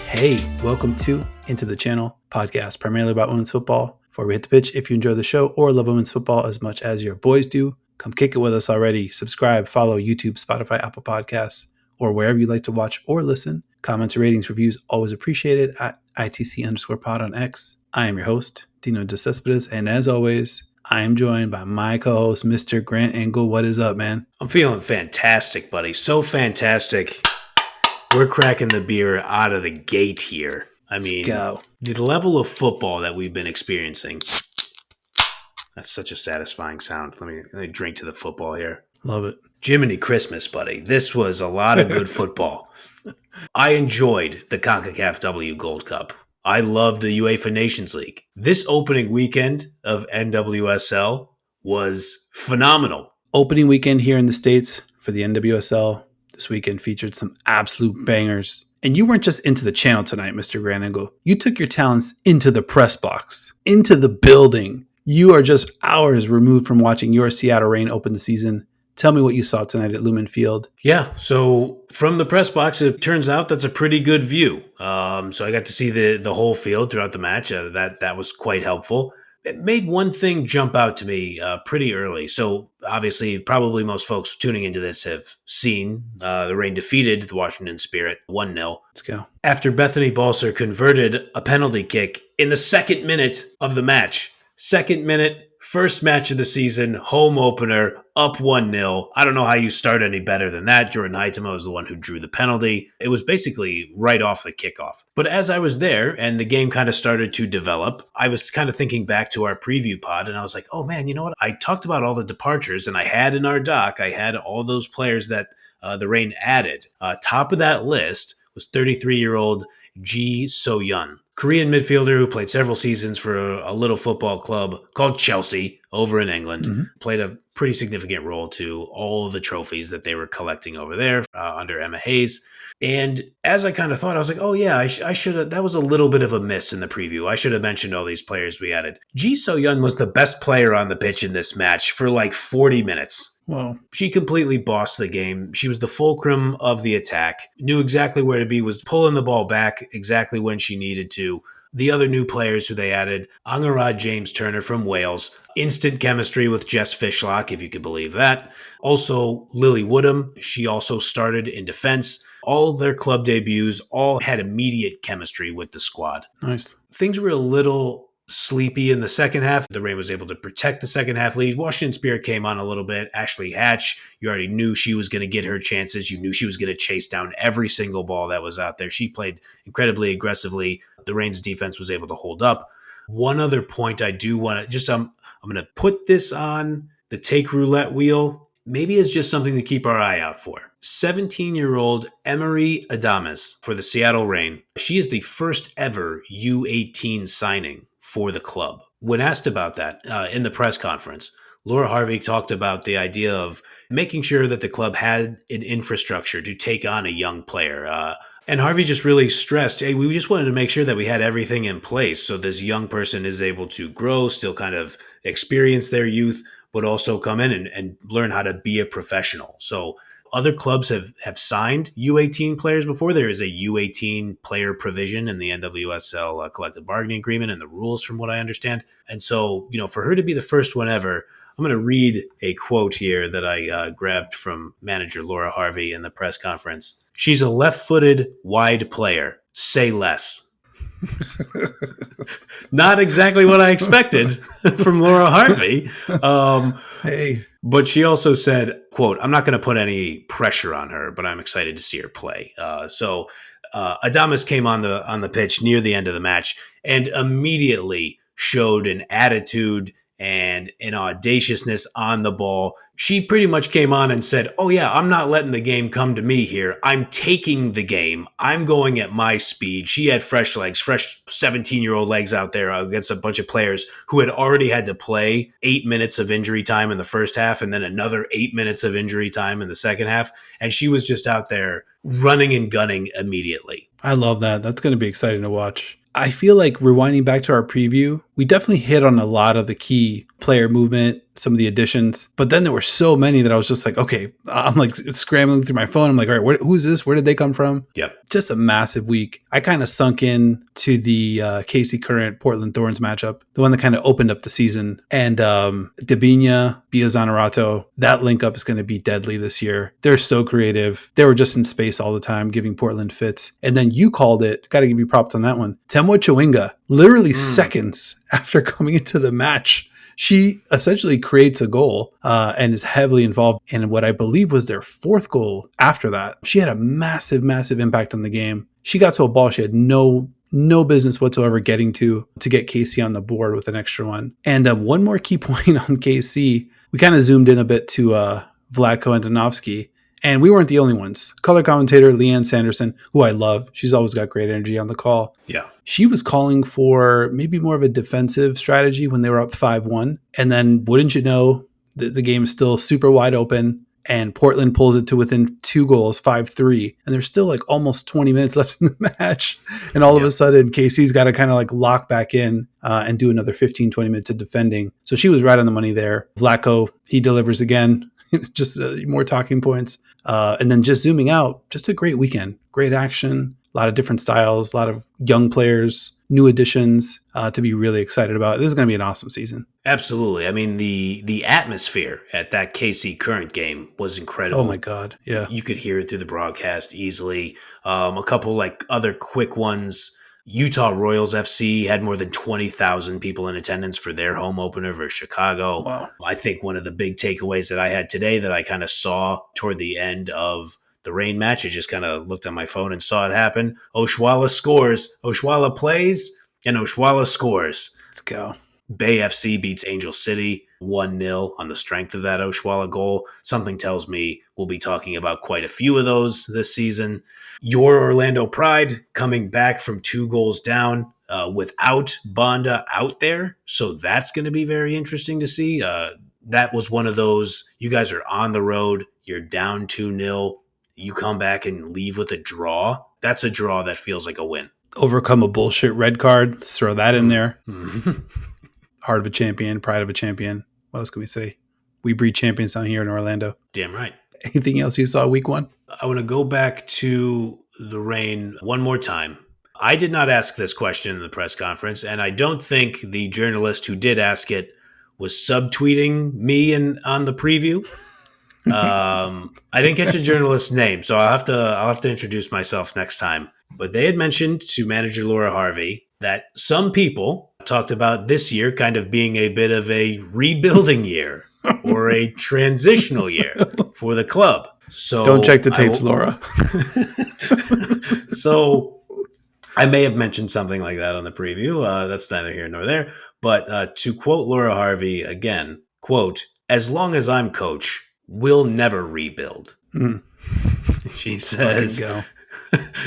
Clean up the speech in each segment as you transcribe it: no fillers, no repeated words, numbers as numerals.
Okay, welcome to Into the Channel podcast, primarily about women's football. Before we hit the pitch, if you enjoy the show or love women's football as much as your boys do, come kick it with us already. Subscribe, follow YouTube, Spotify, Apple Podcasts, or wherever you like to watch or listen. Comments, ratings, reviews, always appreciated at ITC_pod on X. I am your host, Dino De Cespedes, and as always, I am joined by my co-host, Mr. Grant Engle. What is up, man? I'm feeling fantastic, buddy. So fantastic. We're cracking the beer out of the gate here. The level of football that we've been experiencing. That's such a satisfying sound. Let me drink to the football here. Love it. Jiminy Christmas, buddy. This was a lot of good football. I enjoyed the CONCACAF W Gold Cup. I loved the UEFA Nations League. This opening weekend of NWSL was phenomenal. Opening weekend here in the States for the NWSL this weekend featured some absolute bangers. And you weren't just into the channel tonight, Mr. Grant Engle. You took your talents into the press box, into the building. You are just hours removed from watching your Seattle Reign open the season. Tell me what you saw tonight at Lumen Field. Yeah, so from the press box, it turns out that's a pretty good view. So I got to see the whole field throughout the match. That was quite helpful. It made one thing jump out to me pretty early. So obviously, probably most folks tuning into this have seen the Reign defeated the Washington Spirit 1-0. Let's go. After Bethany Balser converted a penalty kick in the second minute of the match. Second minute, first match of the season, home opener, up 1-0. I don't know how you start any better than that. Jordan Heitema was the one who drew the penalty. It was basically right off the kickoff. But as I was there and the game kind of started to develop, I was kind of thinking back to our preview pod and I was like, oh man, you know what? I talked about all the departures and I had in our doc, I had all those players that the Reign added. Top of that list was 33-year-old Ji So-yeon, Korean midfielder who played several seasons for a little football club called Chelsea over in England. Mm-hmm. Played a pretty significant role to all the trophies that they were collecting over there under Emma Hayes. And as I kind of thought, I was like, oh yeah, I should have. That was a little bit of a miss in the preview. I should have mentioned all these players we added. Ji So-yeon was the best player on the pitch in this match for like 40 minutes. Wow. She completely bossed the game. She was the fulcrum of the attack, knew exactly where to be, was pulling the ball back exactly when she needed to. The other new players who they added, Angarad James Turner from Wales, instant chemistry with Jess Fishlock, if you could believe that. Also, Lily Woodham, she also started in defense. All their club debuts all had immediate chemistry with the squad. Nice. Things were a little sleepy in the second half. The Reign was able to protect the second half lead. Washington Spirit came on a little bit. Ashley Hatch, you already knew she was going to get her chances. You knew she was going to chase down every single ball that was out there. She played incredibly aggressively. The Reign's defense was able to hold up. One other point I do want to just, I'm going to put this on the take roulette wheel. Maybe it's just something to keep our eye out for. 17-year-old Emery Adames for the Seattle Reign. She is the first ever U18 signing for the club. When asked about that in the press conference, Laura Harvey talked about the idea of making sure that the club had an infrastructure to take on a young player. And Harvey just really stressed, hey, we just wanted to make sure that we had everything in place so this young person is able to grow, still kind of experience their youth, but also come in and learn how to be a professional. So other clubs have signed U18 players before. There is a U18 player provision in the NWSL collective bargaining agreement and the rules from what I understand. And so, for her to be the first one ever, I'm going to read a quote here that I grabbed from manager Laura Harvey in the press conference. She's a left-footed, wide player. Say less. Not exactly what I expected from Laura Harvey. Hey. But she also said, quote, I'm not going to put any pressure on her, but I'm excited to see her play. So Adames came on the pitch near the end of the match and immediately showed an attitude and an audaciousness on the ball. She pretty much came on and said, oh yeah, I'm not letting the game come to me here. I'm taking the game. I'm going at my speed. She had fresh 17-year-old legs out there against a bunch of players who had already had to play 8 minutes of injury time in the first half and then another 8 minutes of injury time in the second half. And she was just out there running and gunning immediately. I love that. That's going to be exciting to watch. I feel like rewinding back to our preview, we definitely hit on a lot of the key player movement some of the additions. But then there were so many that I was just like, okay, I'm like scrambling through my phone. I'm like, all right, who's this? Where did they come from? Yep. Just a massive week. I kind of sunk in to the KC Current Portland Thorns matchup, the one that kind of opened up the season. And Debinha, Biazanarato, that link up is going to be deadly this year. They're so creative. They were just in space all the time, giving Portland fits. And then you called it, got to give you props on that one. Temwa Chawinga, literally seconds after coming into the match, she essentially creates a goal and is heavily involved in what I believe was their fourth goal after that. She had a massive, massive impact on the game. She got to a ball she had no business whatsoever getting to get KC on the board with an extra one. And one more key point on KC, we kind of zoomed in a bit to Vlatko Antonovsky. And we weren't the only ones. Color commentator Leanne Sanderson, who I love, she's always got great energy on the call. Yeah. She was calling for maybe more of a defensive strategy when they were up 5-1. And then wouldn't you know, the game is still super wide open. And Portland pulls it to within 2 goals, 5-3. And there's still like almost 20 minutes left in the match. And all of a sudden, KC's got to kind of like lock back in and do another 15, 20 minutes of defending. So she was right on the money there. Vlatko, he delivers again. Just more talking points. And then just zooming out, just a great weekend. Great action, a lot of different styles, a lot of young players, new additions to be really excited about. This is going to be an awesome season. Absolutely. I mean, the atmosphere at that KC Current game was incredible. Oh, my God. Yeah. You could hear it through the broadcast easily. A couple like other quick ones. Utah Royals FC had more than 20,000 people in attendance for their home opener versus Chicago. Wow. I think one of the big takeaways that I had today that I kind of saw toward the end of the Reign match, I just kind of looked on my phone and saw it happen. Oshuala scores, Oshuala plays, and Oshuala scores. Let's go. Bay FC beats Angel City 1-0 on the strength of that Oshuala goal. Something tells me we'll be talking about quite a few of those this season. Your Orlando Pride coming back from 2 goals down without Bonda out there. So that's going to be very interesting to see. That was one of those, you guys are on the road, you're down 2-0, you come back and leave with a draw. That's a draw that feels like a win. Overcome a bullshit red card. Let's throw that in there. Mm-hmm. Heart of a champion, pride of a champion. What else can we say? We breed champions down here in Orlando. Damn right. Anything else you saw week 1? I want to go back to the Reign one more time. I did not ask this question in the press conference, and I don't think the journalist who did ask it was subtweeting me on the preview. I didn't catch the journalist's name, so I'll have to introduce myself next time. But they had mentioned to manager Laura Harvey that some people talked about this year kind of being a bit of a rebuilding year or a transitional year for the club. So don't check the tapes, Laura. So I may have mentioned something like that on the preview. That's neither here nor there. But to quote Laura Harvey again, quote, "As long as I'm coach, we'll never rebuild." She says,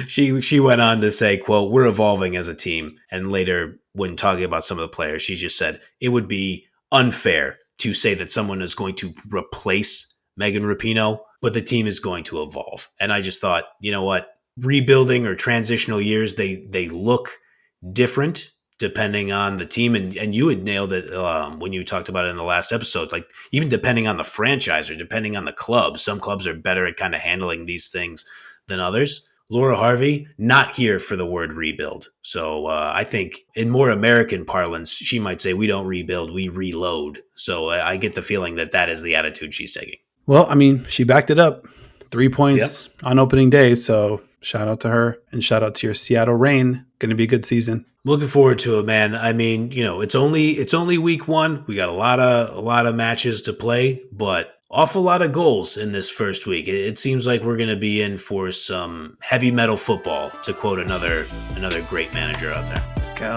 she went on to say, quote, "We're evolving as a team." And later, when talking about some of the players, she just said, "It would be unfair to say that someone is going to replace Megan Rapinoe, but the team is going to evolve." And I just thought, you know what? Rebuilding or transitional years, they look different depending on the team. And you had nailed it when you talked about it in the last episode. Like, even depending on the franchise or depending on the club, some clubs are better at kind of handling these things than others. Laura Harvey, not here for the word rebuild. So I think in more American parlance, she might say we don't rebuild, we reload. So I get the feeling that is the attitude she's taking. Well, I mean, she backed it up. 3 points on opening day. So shout out to her and shout out to your Seattle Reign. Going to be a good season. Looking forward to it, man. I mean, you know, it's only week 1. We got a lot of matches to play, but awful lot of goals in this first week. It seems like we're going to be in for some heavy metal football, to quote another great manager out there. Let's go.